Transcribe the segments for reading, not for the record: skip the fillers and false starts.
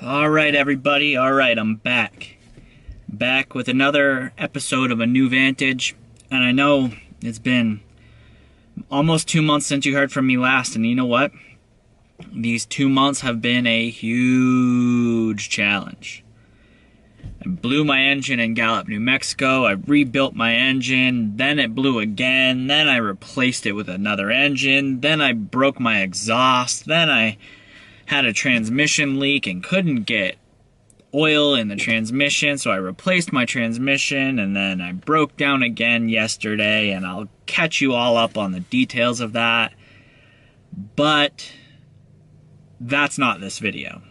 All right, everybody. All right, I'm back. Back with another episode of a new Vantage. And I know it's been almost 2 months since you heard from me last. And you know what? These 2 months have been a huge challenge. I blew my engine in Gallup, New Mexico. I rebuilt my engine. Then it blew again. Then I replaced it with another engine. Then I broke my exhaust. Then I had a transmission leak and couldn't get oil in the transmission, so I replaced my transmission, and then I broke down again yesterday, and I'll catch you all up on the details of that. But that's not this video.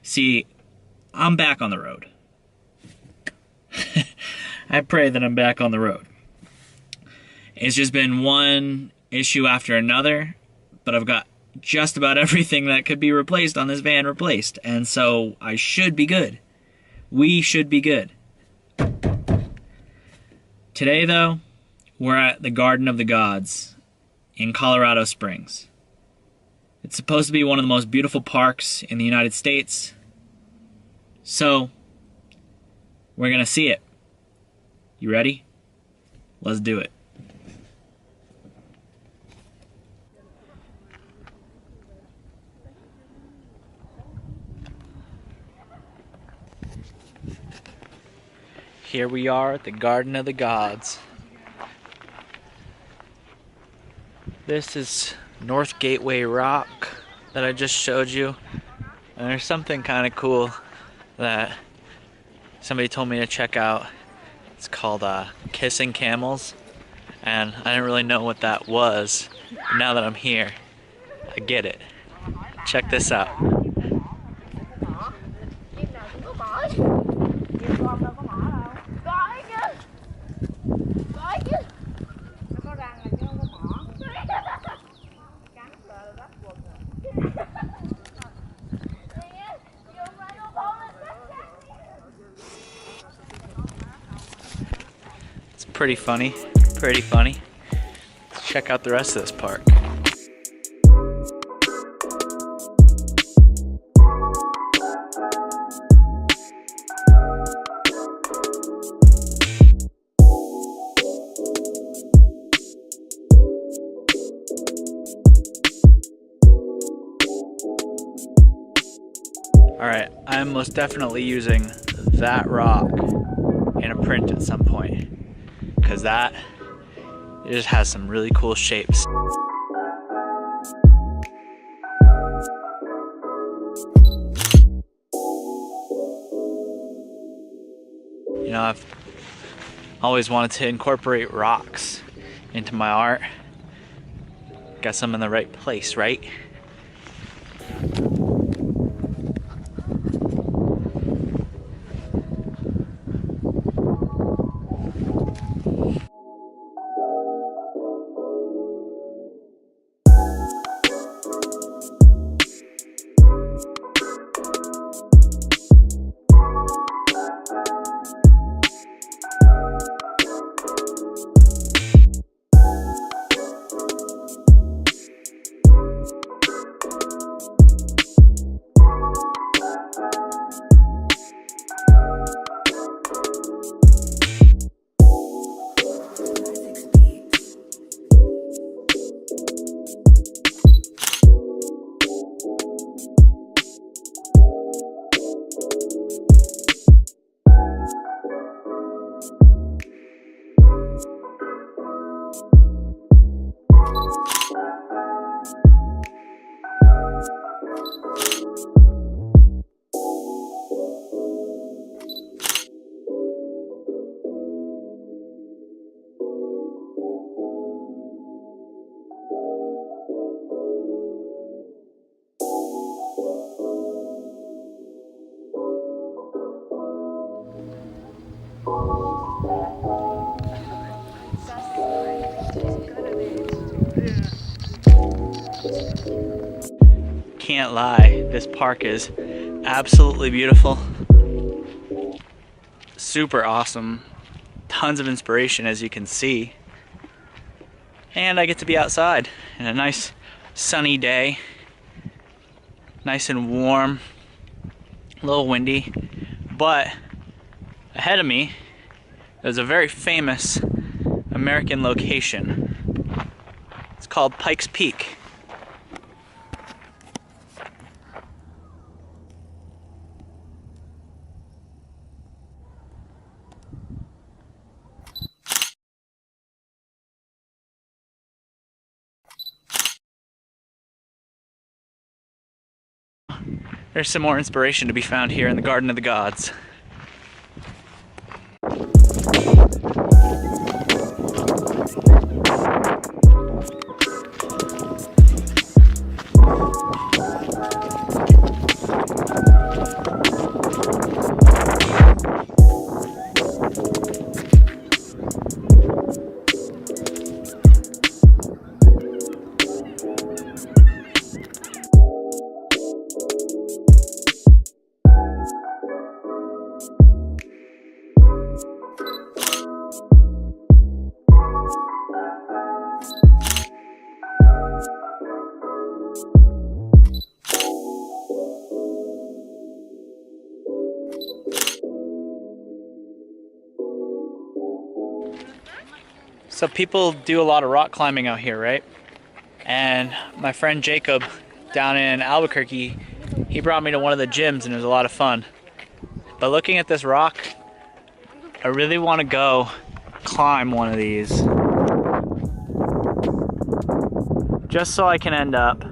See, I'm back on the road. I pray that I'm back on the road. It's just been one issue after another, but I've got just about everything that could be replaced on this van replaced, and so I should be good. We should be good. Today, though, we're at the Garden of the Gods in Colorado Springs. It's supposed to be one of the most beautiful parks in the United States, so we're gonna see it. You ready? Let's do it. Here we are at the Garden of the Gods. This is North Gateway Rock that I just showed you. And there's something kind of cool that somebody told me to check out. It's called Kissing Camels. And I didn't really know what that was. But now that I'm here, I get it. Check this out. It's pretty funny, pretty funny. Let's check out the rest of this park. Alright, I'm most definitely using that rock in a print at some point, because it just has some really cool shapes. You know, I've always wanted to incorporate rocks into my art. Guess I'm in the right place, right? Can't lie, this park is absolutely beautiful. Super awesome. Tons of inspiration, as you can see. And I get to be outside in a nice sunny day. Nice and warm. a little windy, but ahead of me there's a very famous American location. It's called Pikes Peak. There's some more inspiration to be found here in the Garden of the Gods. So people do a lot of rock climbing out here, right? And my friend Jacob down in Albuquerque, he brought me to one of the gyms and it was a lot of fun. But looking at this rock, I really want to go climb one of these. Just so I can end up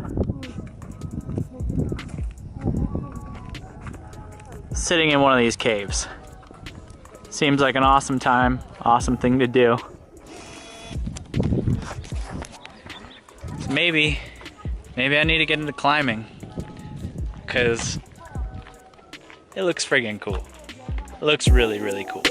sitting in one of these caves. Seems like an awesome time, awesome thing to do. Maybe I need to get into climbing, because it looks friggin' cool. It looks really, really cool.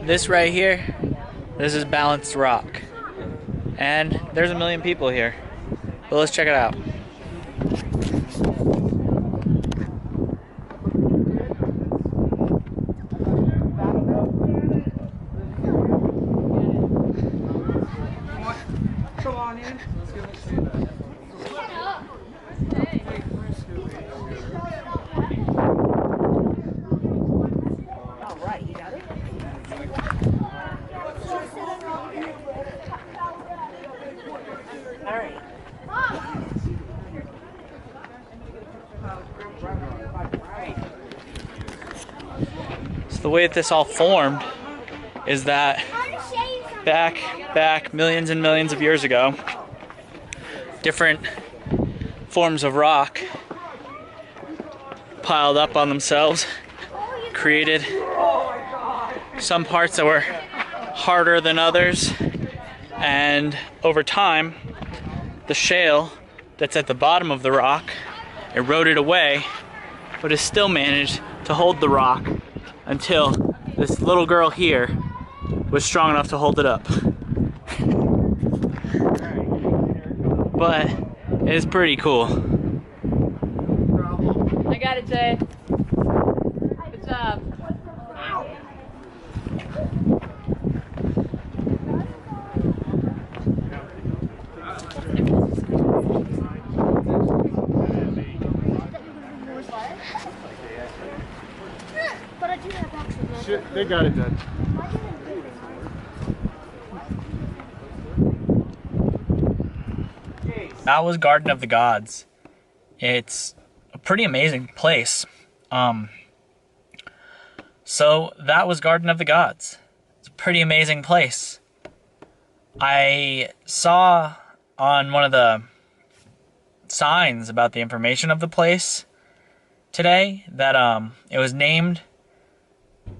This right here, this is balanced rock. And there's a million people here. But let's check it out. Come on in. Let's give it a see that. All right, you got it. All right. So the way that this all formed is that back millions and millions of years ago, different forms of rock piled up on themselves, created some parts that were harder than others, and over time the shale that's at the bottom of the rock eroded away, but has still managed to hold the rock until this little girl here was strong enough to hold it up. But it is pretty cool. I got it, Jay. Good job. But I do have boxes. Shit, they got it done. That was Garden of the Gods. It's a pretty amazing place. So that was Garden of the Gods. pretty amazing place. I saw on one of the signs about the information of the place today that it was named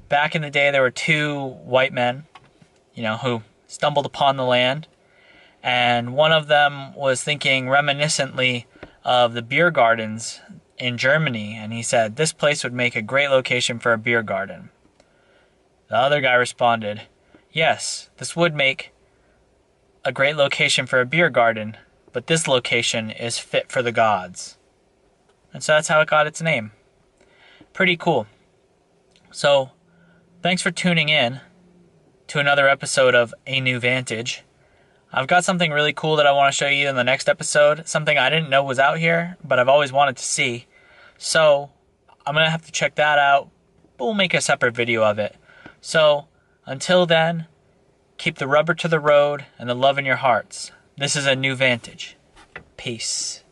back in the day. There were two white men, who stumbled upon the land, and one of them was thinking reminiscently of the beer gardens in Germany, and he said this place would make a great location for a beer garden. The other guy responded, yes, this would make a great location for a beer garden, but this location is fit for the gods. And so that's how it got its name. Pretty cool. So, thanks for tuning in to another episode of A New Vantage. I've got something really cool that I want to show you in the next episode. Something I didn't know was out here, but I've always wanted to see. So, I'm going to have to check that out, but we'll make a separate video of it. So, until then, keep the rubber to the road and the love in your hearts. This is A New Vantage. Peace.